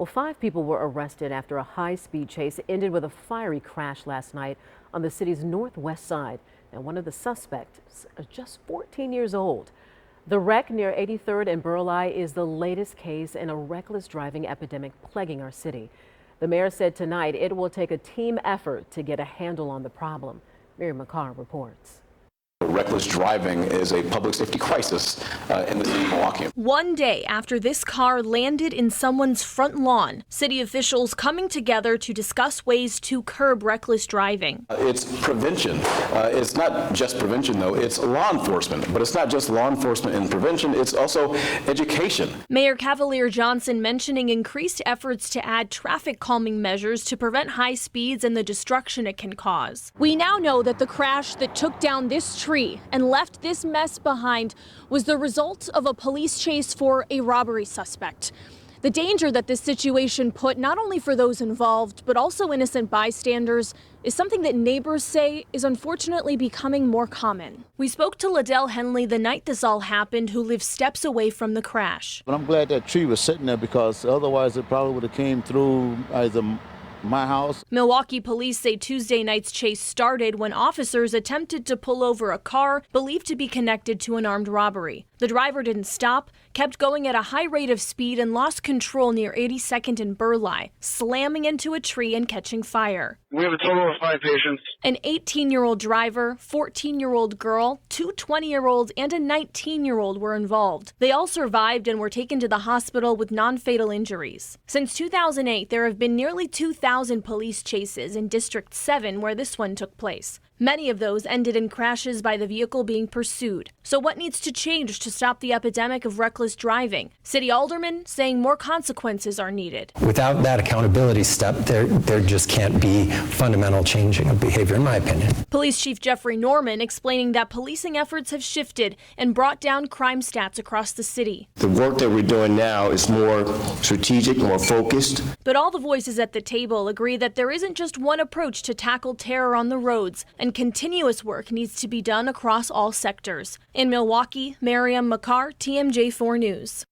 Well, 5 people were arrested after a high-speed chase ended with a fiery crash last night on the city's northwest side. Now, one of the suspects is just 14 years old. The wreck near 83rd and Burleigh is the latest case in a reckless driving epidemic plaguing our city. The mayor said tonight it will take a team effort to get a handle on the problem. Miriam McCarr reports. Reckless driving is a public safety crisis in the city of Milwaukee. One day after this car landed in someone's front lawn, city officials coming together to discuss ways to curb reckless driving. It's prevention. It's not just prevention, though. It's law enforcement. But it's not just law enforcement and prevention. It's also education. Mayor Cavalier Johnson mentioning increased efforts to add traffic calming measures to prevent high speeds and the destruction it can cause. We now know that the crash that took down this tree and left this mess behind was the result of a police chase for a robbery suspect. The danger that this situation put not only for those involved, but also innocent bystanders is something that neighbors say is unfortunately becoming more common. We spoke to Liddell Henley the night this all happened, who lives steps away from the crash. But I'm glad that tree was sitting there because otherwise it probably would have came through either my house. Milwaukee police say Tuesday night's chase started when officers attempted to pull over a car believed to be connected to an armed robbery. The driver didn't stop, kept going at a high rate of speed and lost control near 82nd and Burleigh, slamming into a tree and catching fire. We have a total of 5 patients. An 18-year-old driver, 14-year-old girl, 2 20-year-olds, and a 19-year-old were involved. They all survived and were taken to the hospital with non-fatal injuries. Since 2008, there have been nearly 2,000 police chases in District 7 where this one took place. Many of those ended in crashes by the vehicle being pursued. So what needs to change to stop the epidemic of reckless driving? City aldermen saying more consequences are needed. Without that accountability step, there just can't be fundamental changing of behavior, in my opinion. Police Chief Jeffery Norman explaining that policing efforts have shifted and brought down crime stats across the city. The work that we're doing now is more strategic, more focused. But all the voices at the table agree that there isn't just one approach to tackle terror on the roads, and continuous work needs to be done across all sectors. In Milwaukee, Miriam McCarr, TMJ4 News.